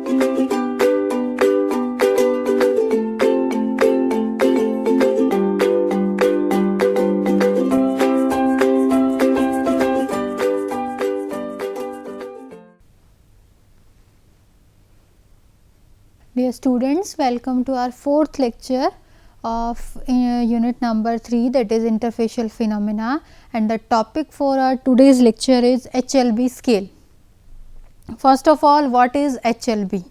Dear students, welcome to our fourth lecture of unit number 3, that is interfacial phenomena, and the topic for our today's lecture is HLB scale. First of all, what is HLB?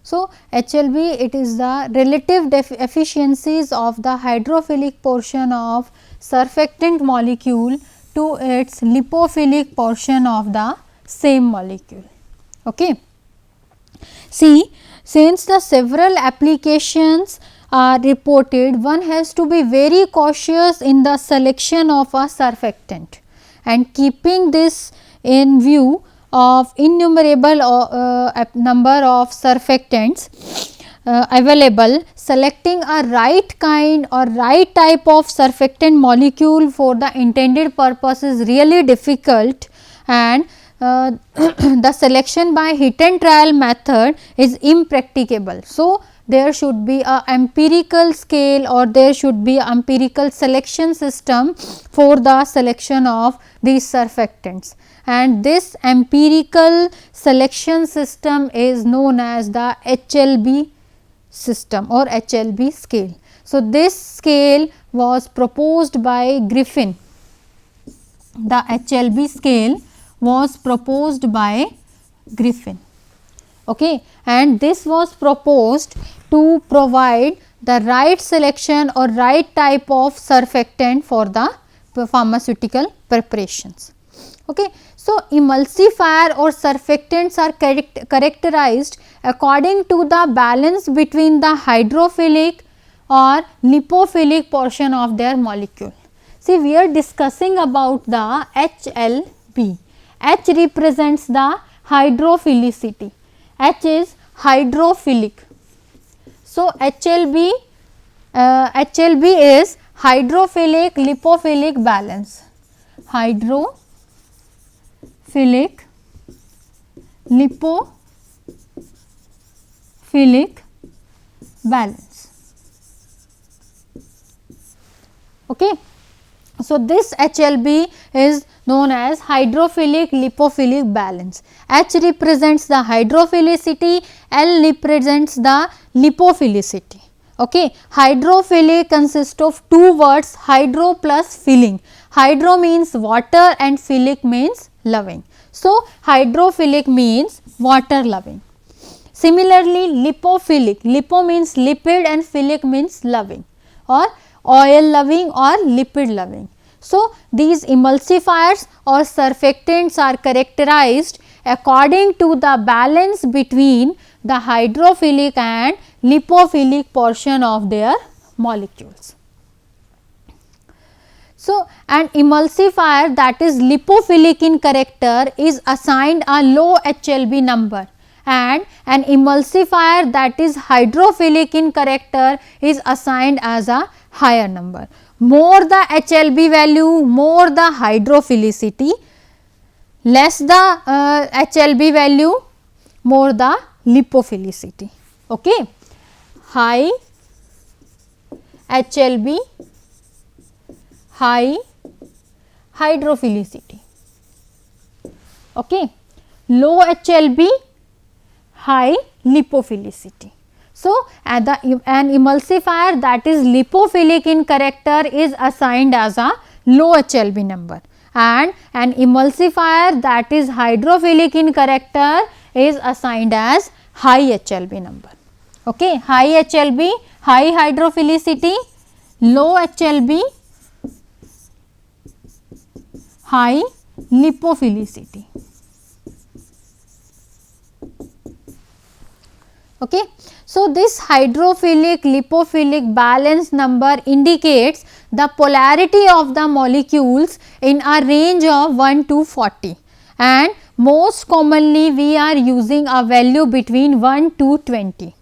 So, HLB, it is the relative efficiencies of the hydrophilic portion of surfactant molecule to its lipophilic portion of the same molecule. Okay. See, since the several applications are reported, one has to be very cautious in the selection of a surfactant, and keeping this in view of innumerable number of surfactants available, selecting a right kind or right type of surfactant molecule for the intended purpose is really difficult, and the selection by hit and trial method is impracticable. So, there should be a empirical scale or there should be empirical selection system for the selection of these surfactants, and this empirical selection system is known as the HLB system or HLB scale. So, this scale was proposed by Griffin. The HLB scale was proposed by Griffin, okay, and this was proposed to provide the right selection or right type of surfactant for the pharmaceutical preparations. Okay. So, emulsifier or surfactants are characterized according to the balance between the hydrophilic or lipophilic portion of their molecule. See, we are discussing about the HLB. H represents the hydrophilicity. H is hydrophilic. So, HLB is hydrophilic lipophilic balance. Hydrophilic lipophilic balance. Okay. So, this HLB is known as hydrophilic lipophilic balance. H represents the hydrophilicity, L represents the lipophilicity. Okay. Hydrophilic consists of two words, hydro plus philic. Hydro means water and philic means loving. So, hydrophilic means water loving. Similarly, lipophilic, lipo means lipid and philic means loving or oil loving or lipid loving. So, these emulsifiers or surfactants are characterized according to the balance between the hydrophilic and lipophilic portion of their molecules. So, an emulsifier that is lipophilic in character is assigned a low HLB number, and an emulsifier that is hydrophilic in character is assigned as a higher number. More the HLB value, more the hydrophilicity, less the HLB value, more the lipophilicity. Okay. High HLB, high hydrophilicity. Okay. Low HLB, high lipophilicity. So, an emulsifier that is lipophilic in character is assigned as a low HLB number, and an emulsifier that is hydrophilic in character is assigned as high HLB number. Okay. High HLB, high hydrophilicity, low HLB, high lipophilicity. Okay. So, this hydrophilic lipophilic balance number indicates the polarity of the molecules in a range of 1 to 40, and most commonly we are using a value between 1 to 20.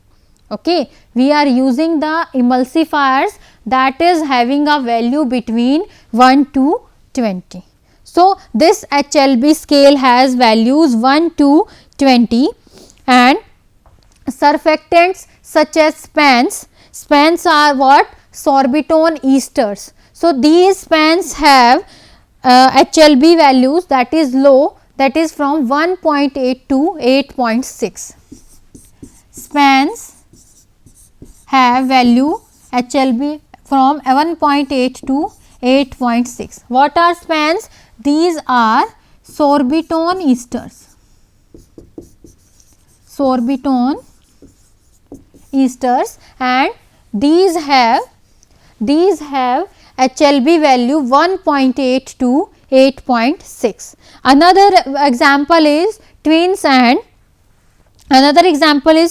Okay. We are using the emulsifiers that is having a value between 1 to 20. So, this HLB scale has values 1 to 20, and Surfactants such as spans. Spans are what? Sorbitol esters. So, these spans have HLB values that is low, that is from 1.8 to 8.6. Spans have value HLB from 1.8 to 8.6. What are spans? These are sorbitol esters. Sorbitol esters, and these have HLB value 1.8 to 8.6. Another example is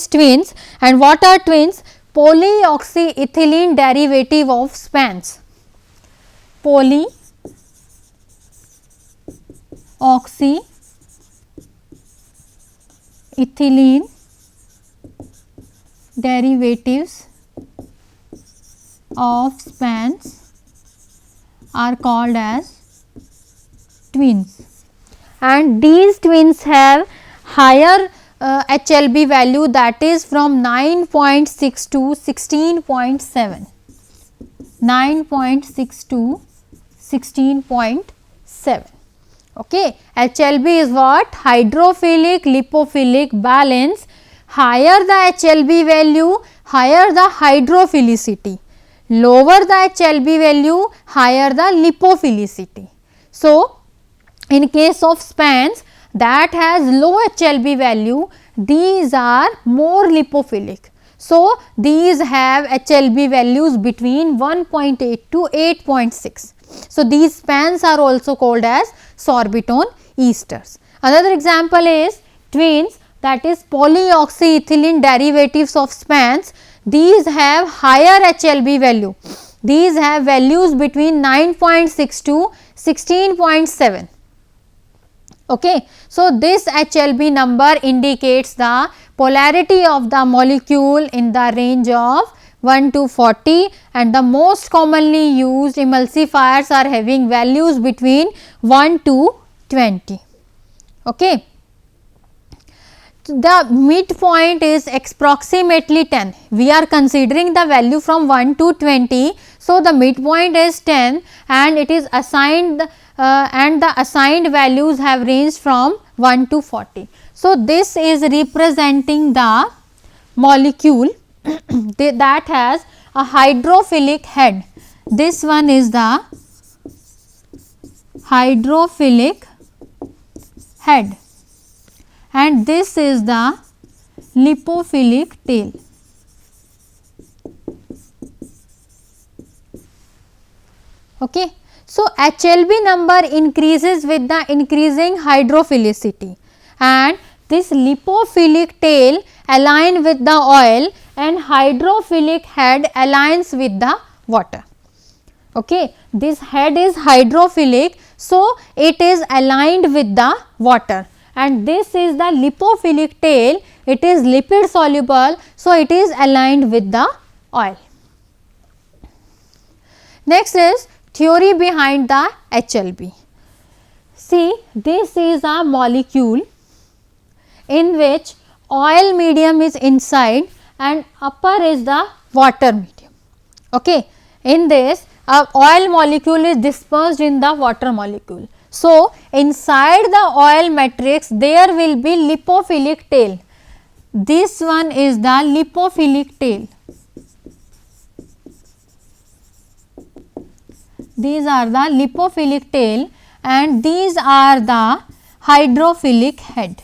twins, and what are twins? Polyoxyethylene derivative of spans. Polyoxyethylene derivatives of spans are called as twins, and these twins have higher HLB value, that is from 9.6 to 16.7. 9.6 to 16.7. Okay. HLB is what? Hydrophilic lipophilic balance. Higher the HLB value, higher the hydrophilicity. Lower the HLB value, higher the lipophilicity. So, in case of spans that has low HLB value, these are more lipophilic. So, these have HLB values between 1.8 to 8.6. So, these spans are also called as sorbitol esters. Another example is twins, that is polyoxyethylene derivatives of spans. These have higher HLB value. These have values between 9.6 to 16.7. Okay. So, this HLB number indicates the polarity of the molecule in the range of 1 to 40, and the most commonly used emulsifiers are having values between 1 to 20. Okay. The midpoint is approximately 10. We are considering the value from 1 to 20. So, the midpoint is 10, and it is assigned and the assigned values have ranged from 1 to 40. So, this is representing the molecule that has a hydrophilic head. This one is the hydrophilic head, and this is the lipophilic tail. Okay. So, HLB number increases with the increasing hydrophilicity, and this lipophilic tail align with the oil, and hydrophilic head aligns with the water. Okay. This head is hydrophilic, so it is aligned with the water, and this is the lipophilic tail, it is lipid soluble, so it is aligned with the oil. Next is theory behind the HLB. See, this is a molecule in which oil medium is inside and upper is the water medium. Okay. In this, a oil molecule is dispersed in the water molecule. So, inside the oil matrix there will be lipophilic tail. This one is the lipophilic tail. These are the lipophilic tail, and these are the hydrophilic head.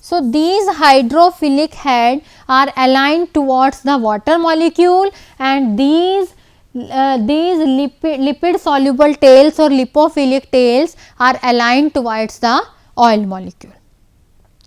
So, these hydrophilic head are aligned towards the water molecule, and these lipid soluble tails or lipophilic tails are aligned towards the oil molecule.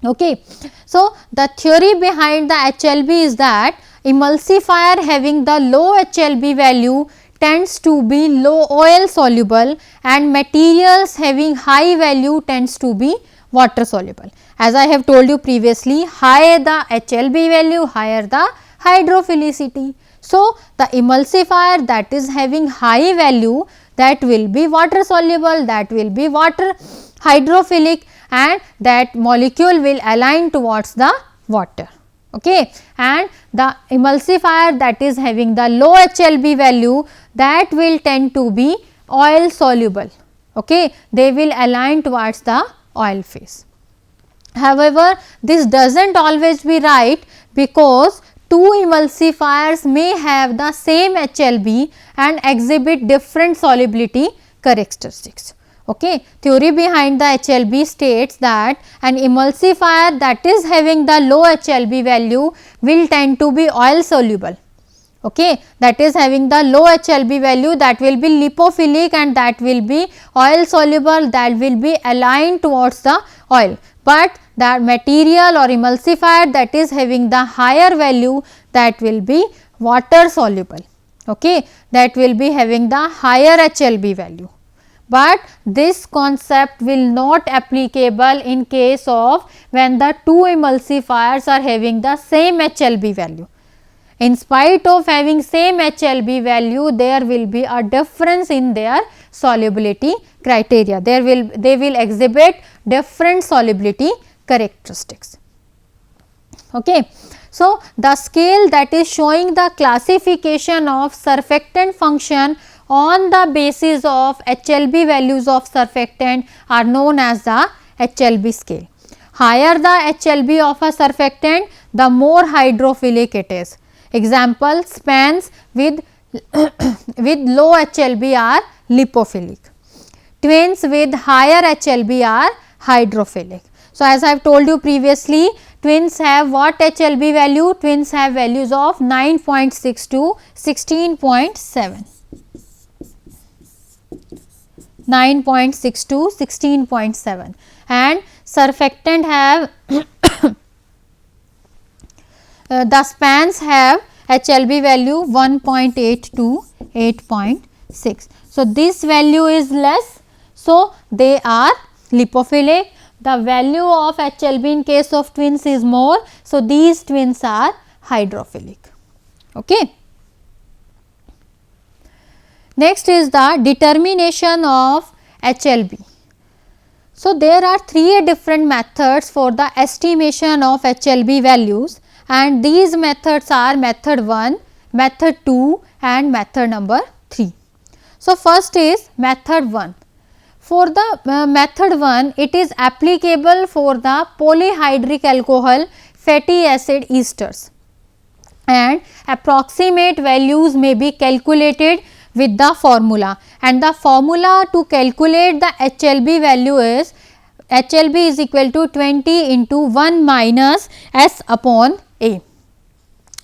Okay. So, the theory behind the HLB is that emulsifier having the low HLB value tends to be low oil soluble, and materials having high value tends to be water soluble. As I have told you previously, higher the HLB value, higher the hydrophilicity. So, the emulsifier that is having high value, that will be water soluble, that will be water hydrophilic, and that molecule will align towards the water. Okay. And the emulsifier that is having the low HLB value, that will tend to be oil soluble. Okay. They will align towards the oil phase. However, this does not always be right, because two emulsifiers may have the same HLB and exhibit different solubility characteristics. Okay. Theory behind the HLB states that an emulsifier that is having the low HLB value will tend to be oil soluble. Okay. That is having the low HLB value, that will be lipophilic, and that will be oil soluble, that will be aligned towards the oil. But that material or emulsifier that is having the higher value, that will be water soluble. Okay. That will be having the higher HLB value. But this concept will not applicable in case of when the two emulsifiers are having the same HLB value. In spite of having same HLB value, there will be a difference in their solubility criteria. They will exhibit different solubility characteristics. Okay. So, the scale that is showing the classification of surfactant function on the basis of HLB values of surfactant are known as the HLB scale. Higher the HLB of a surfactant, the more hydrophilic it is. Example, spans with low HLB are lipophilic. Twins with higher HLB are hydrophilic. So, as I have told you previously, twins have what HLB value? Twins have values of 9.6 to 16.7. 9.6 to 16.7, and surfactant have the spans have HLB value 1.8 to 8.6. So, this value is less, so they are lipophilic. The value of HLB in case of twins is more, so these twins are hydrophilic. Okay. Next is the determination of HLB. So, there are three different methods for the estimation of HLB values, and these methods are method 1, method 2 and method number 3. So, first is method 1. For the method 1, it is applicable for the polyhydric alcohol fatty acid esters, and approximate values may be calculated with the formula, and the formula to calculate the HLB value is HLB is equal to 20 into 1 minus S upon A.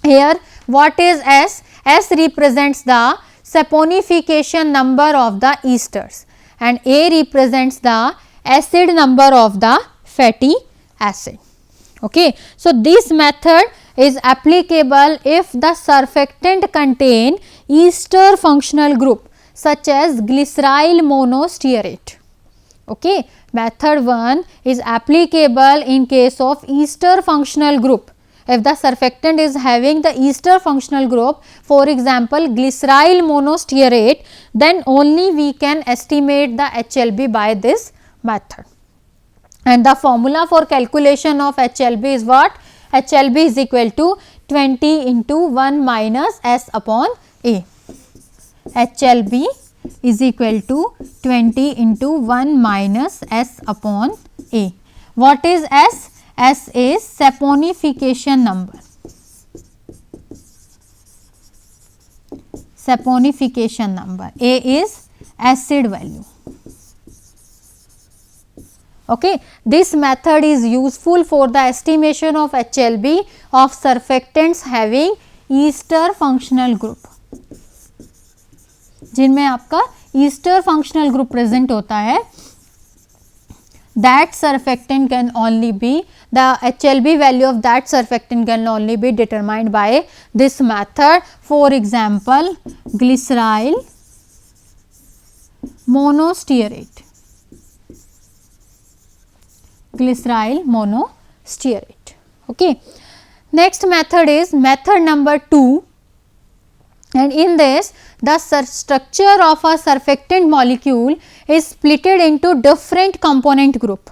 Here what is S? S represents the saponification number of the esters, and A represents the acid number of the fatty acid. Okay. So, this method is applicable if the surfactant contain ester functional group such as glyceryl monostearate. Okay. Method 1 is applicable in case of ester functional group. If the surfactant is having the ester functional group, for example, glyceryl monostearate, then only we can estimate the HLB by this method. And the formula for calculation of HLB is what? HLB is equal to 20 into 1 minus S upon A. HLB is equal to 20 into 1 minus S upon A. What is S? S is saponification number. Saponification number. A is acid value. Okay. This method is useful for the estimation of HLB of surfactants having ester functional group, जिनमें आपका ester functional group present होता है. That surfactant can only be, the HLB value of that surfactant can only be determined by this method. For example, glyceryl monostearate. Glyceryl monostearate. Okay. Next method is method number 2. and in this the structure of a surfactant molecule is splitted into different component group.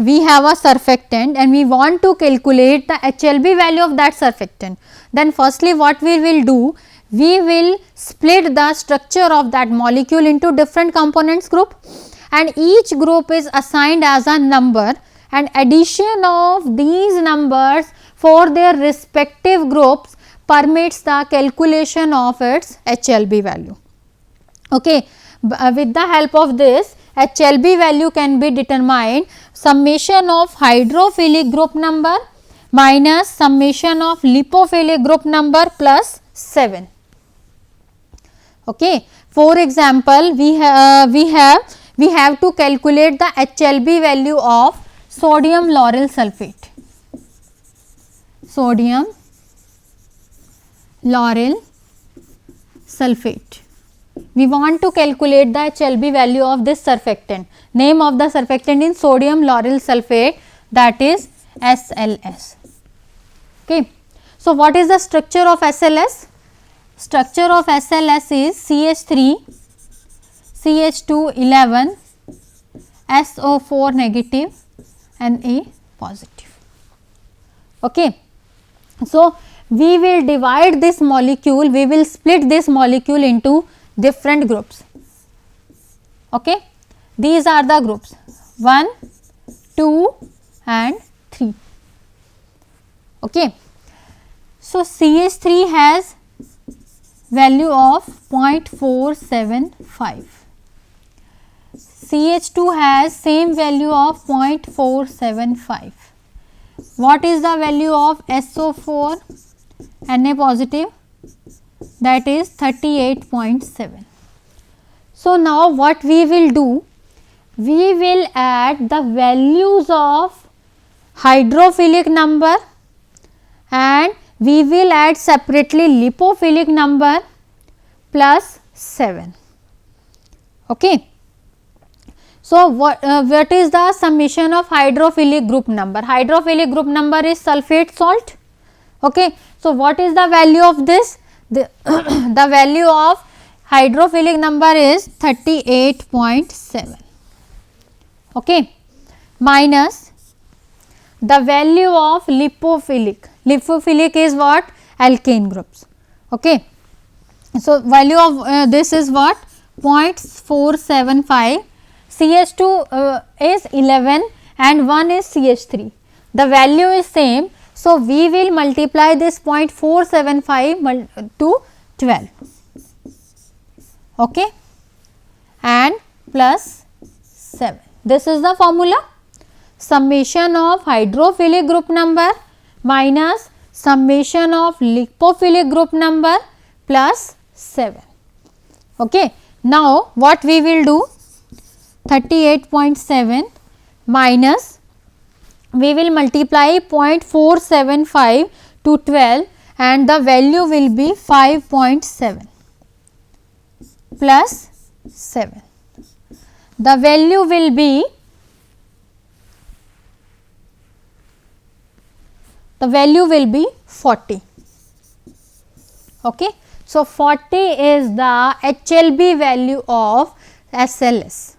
We have a surfactant and we want to calculate the HLB value of that surfactant. Then firstly what we will do, we will split the structure of that molecule into different components group, and each group is assigned as a number, and addition of these numbers for their respective groups permits the calculation of its HLB value. Okay. With the help of this, HLB value can be determined summation of hydrophilic group number minus summation of lipophilic group number plus 7. Okay. For example, we have to calculate the HLB value of sodium lauryl sulphate. Sodium lauryl sulphate. We want to calculate the HLB value of this surfactant. Name of the surfactant is sodium lauryl sulphate, that is SLS. Okay. So, what is the structure of SLS? Structure of SLS is CH3, CH2 11, SO4 negative and A positive. Okay. So, we will divide this molecule, we will split this molecule into different groups. Okay. These are the groups 1, 2 and 3. Okay. So, CH3 has value of 0.475, CH2 has same value of 0.475. What is the value of SO4 Na positive? That is 38.7. So, now what we will do? We will add the values of hydrophilic number and we will add separately lipophilic number plus 7. Okay. So, what is the summation of hydrophilic group number? Hydrophilic group number is sulphate salt. Okay. So, what is the value of this? The value of hydrophilic number is 38.7. Okay. Minus the value of lipophilic. Lipophilic is what? Alkane groups. Okay. So, value of this is what? 0.475. CH2 is 11 and 1 is CH3. The value is same. So, we will multiply this 0.475 to 12, okay, and plus 7. This is the formula, summation of hydrophilic group number minus summation of lipophilic group number plus 7. Okay. Now, what we will do? 38.7 minus, we will multiply 0.475 to 12 and the value will be 5.7 plus 7. The value will be, the value will be 40. Okay. So, 40 is the HLB value of SLS.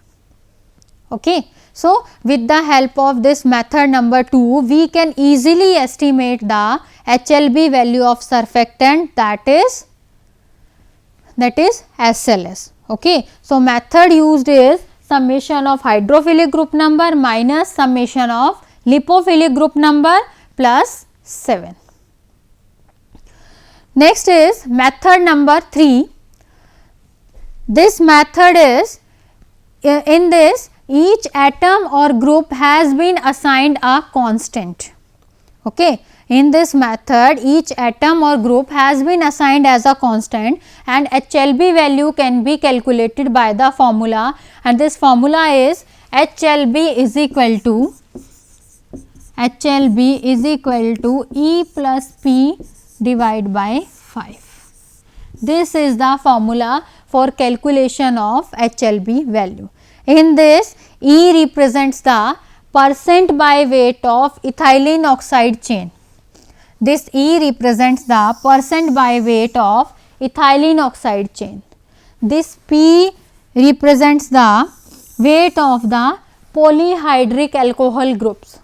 Okay. So, with the help of this method number 2, we can easily estimate the HLB value of surfactant, that is SLS. Okay. So, method used is summation of hydrophilic group number minus summation of lipophilic group number plus 7. Next is method number 3. This method is, in this each atom or group has been assigned a constant. Okay. In this method, each atom or group has been assigned as a constant and HLB value can be calculated by the formula, and this formula is HLB is equal to E plus P divided by 5. This is the formula for calculation of HLB value. In this, E represents the percent by weight of ethylene oxide chain. this E represents the percent by weight of ethylene oxide chain. This P represents the weight of the polyhydric alcohol groups.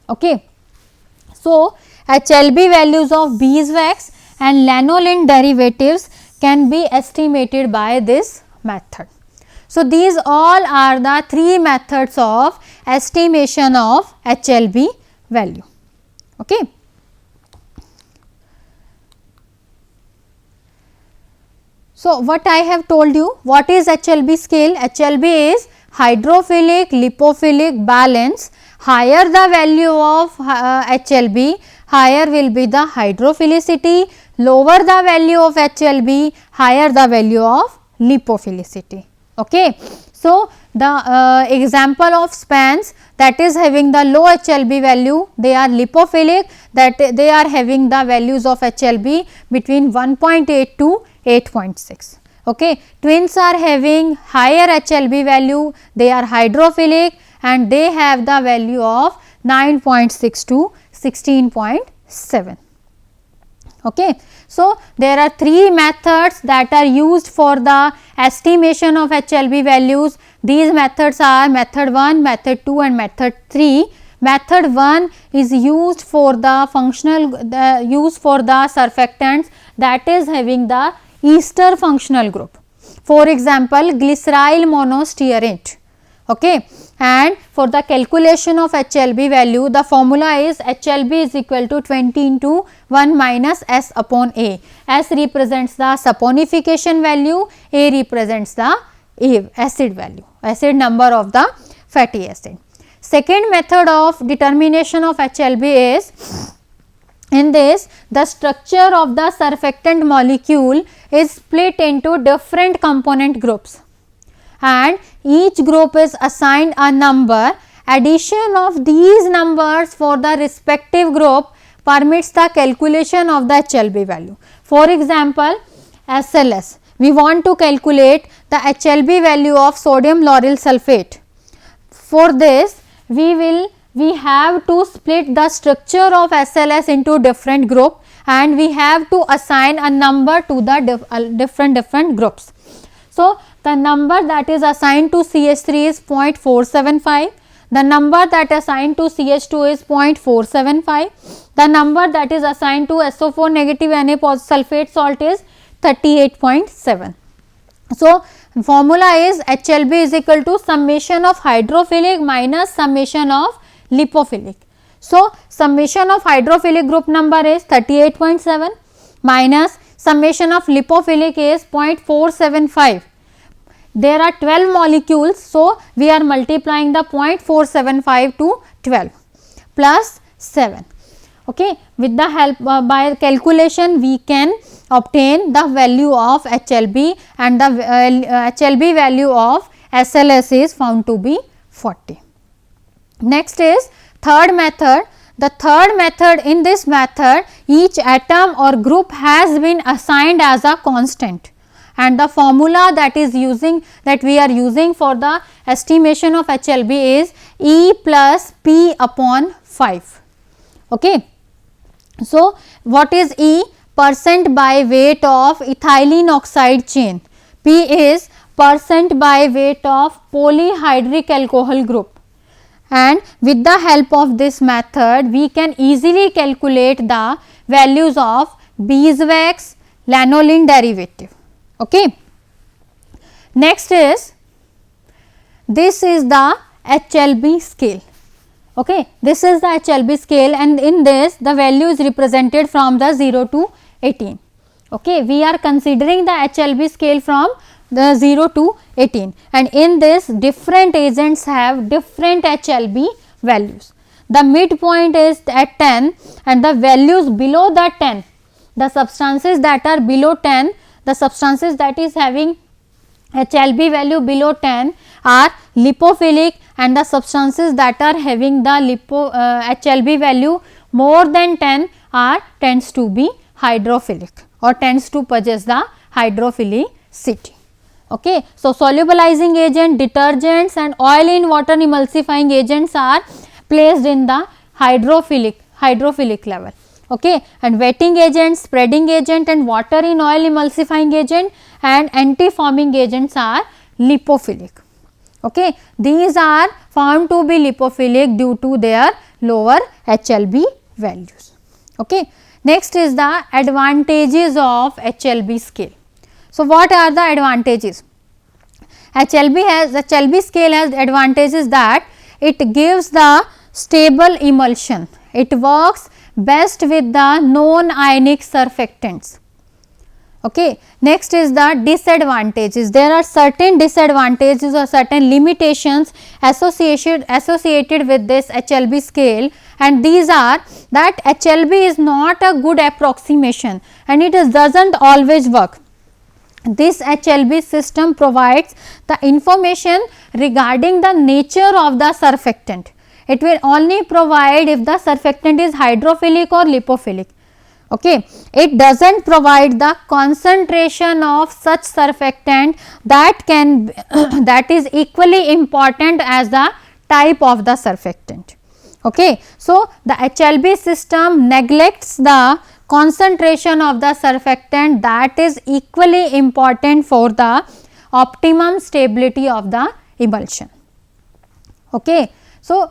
Okay. So, HLB values of beeswax and lanolin derivatives can be estimated by this method. So, these all are the three methods of estimation of HLB value. Okay. So, what I have told you, what is HLB scale? HLB is hydrophilic lipophilic balance. Higher the value of HLB, higher will be the hydrophilicity, lower the value of HLB, higher the value of lipophilicity. Okay. So, the example of spans that is having the low HLB value, they are lipophilic, that they are having the values of HLB between 1.8 to 8.6. Okay. Twins are having higher HLB value, they are hydrophilic and they have the value of 9.6 to 16.7. Okay. So, there are three methods that are used for the estimation of HLB values. These methods are method 1, method 2 and method 3. Method 1 is used for the used for the surfactants that is having the ester functional group. For example, glyceryl monostearate. Okay. And for the calculation of HLB value, the formula is HLB is equal to 20 into 1 minus S upon A. S represents the saponification value, A represents the acid value, acid number of the fatty acid. Second method of determination of HLB is, in this the structure of the surfactant molecule is split into different component groups and each group is assigned a number. Addition of these numbers for the respective group permits the calculation of the HLB value. For example, SLS, we want to calculate the HLB value of sodium lauryl sulphate. For this, we have to split the structure of SLS into different group and we have to assign a number to the different groups. So, the number that is assigned to CH3 is 0.475, the number that is assigned to CH2 is 0.475, the number that is assigned to SO4 negative Na sulphate salt is 38.7. So, formula is HLB is equal to summation of hydrophilic minus summation of lipophilic. So, summation of hydrophilic group number is 38.7 minus summation of lipophilic is 0.475. There are 12 molecules, so we are multiplying the 0.475 to 12 plus 7. Okay. With the help by calculation we can obtain the value of HLB and the HLB value of SLS is found to be 40. Next is third method. The third method, in this method each atom or group has been assigned as a constant and the formula that we are using for the estimation of HLB is E plus P upon 5. Okay. So, what is E? Percent by weight of ethylene oxide chain. P is percent by weight of polyhydric alcohol group, and with the help of this method we can easily calculate the values of beeswax lanolin derivative. Okay. Next is, this is the HLB scale. Okay. This is the HLB scale and in this the value is represented from the 0 to 18. Okay. We are considering the HLB scale from the 0 to 18 and in this different agents have different HLB values. The midpoint is at 10 and the values below the 10, the substances that are below 10, the substances that is having HLB value below 10 are lipophilic and the substances that are having the HLB value more than 10 tends to be hydrophilic or tends to possess the hydrophilicity. Okay. So, solubilizing agent, detergents and oil in water emulsifying agents are placed in the hydrophilic level. okay, and wetting agent, spreading agent and water in oil emulsifying agent and anti-foaming agents are lipophilic. Okay. These are found to be lipophilic due to their lower HLB values. Okay. Next is the advantages of HLB scale. So, what are the advantages? HLB scale has advantages that it gives the stable emulsion. It works best with the known ionic surfactants. Okay. Next is the disadvantages. There are certain disadvantages or certain limitations associated with this HLB scale, and these are that HLB is not a good approximation and it does not always work. This HLB system provides the information regarding the nature of the surfactant. It will only provide if the surfactant is hydrophilic or lipophilic. Okay. It does not provide the concentration of such surfactant that is equally important as the type of the surfactant. Okay. So, the HLB system neglects the concentration of the surfactant that is equally important for the optimum stability of the emulsion. Okay. So,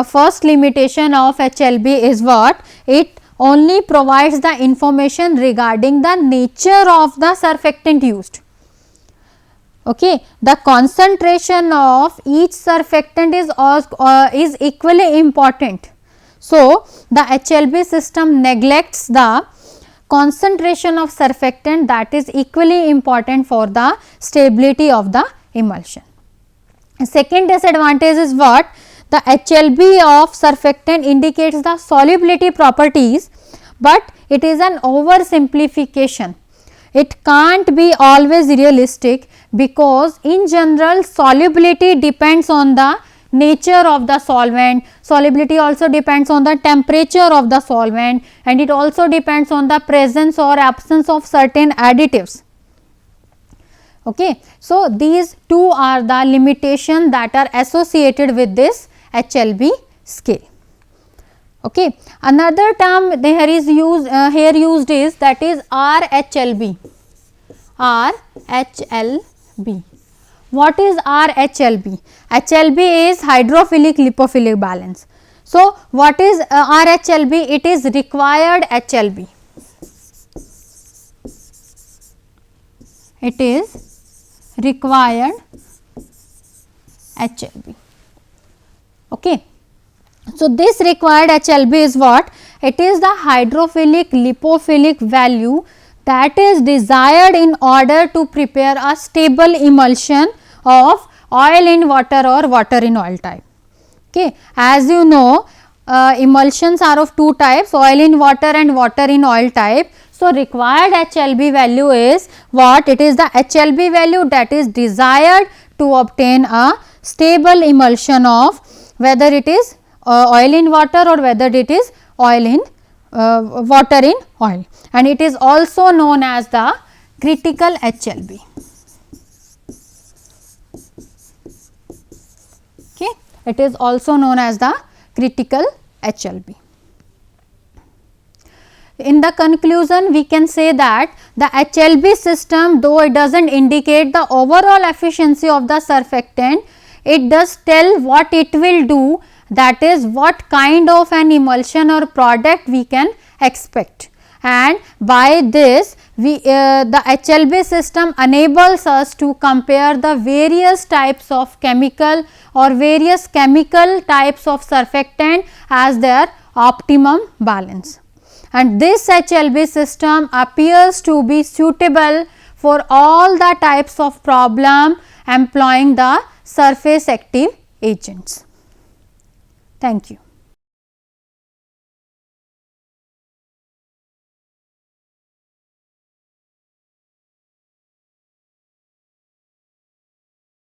first limitation of HLB is what? It only provides the information regarding the nature of the surfactant used. Okay. The concentration of each surfactant is equally important. So, the HLB system neglects the concentration of surfactant that is equally important for the stability of the emulsion. Second disadvantage is what? The HLB of surfactant indicates the solubility properties, but it is an oversimplification. It can't be always realistic because in general solubility depends on the nature of the solvent, solubility also depends on the temperature of the solvent, and it also depends on the presence or absence of certain additives. Okay. So, these two are the limitations that are associated with this HLB scale. Okay. Another term here is used is that is RHLB. RHLB. What is RHLB? HLB is hydrophilic lipophilic balance. So, what is RHLB? It is required HLB. It is required HLB. Okay. So, this required HLB is what? It is the hydrophilic lipophilic value that is desired in order to prepare a stable emulsion of oil in water or water in oil type. Okay. As you know, emulsions are of two types, oil in water and water in oil type. So, required HLB value is what? It is the HLB value that is desired to obtain a stable emulsion of whether it is oil in water or whether it is oil in water in oil, and it is also known as the critical HLB. Okay. It is also known as the critical HLB. In the conclusion, we can say that the HLB system, though it does not indicate the overall efficiency of the surfactant, it does tell what it will do, that is what kind of an emulsion or product we can expect, and by this the HLB system enables us to compare the various types of chemical or various chemical types of surfactant as their optimum balance. And this HLB system appears to be suitable for all the types of problem employing the surface active agents. Thank you.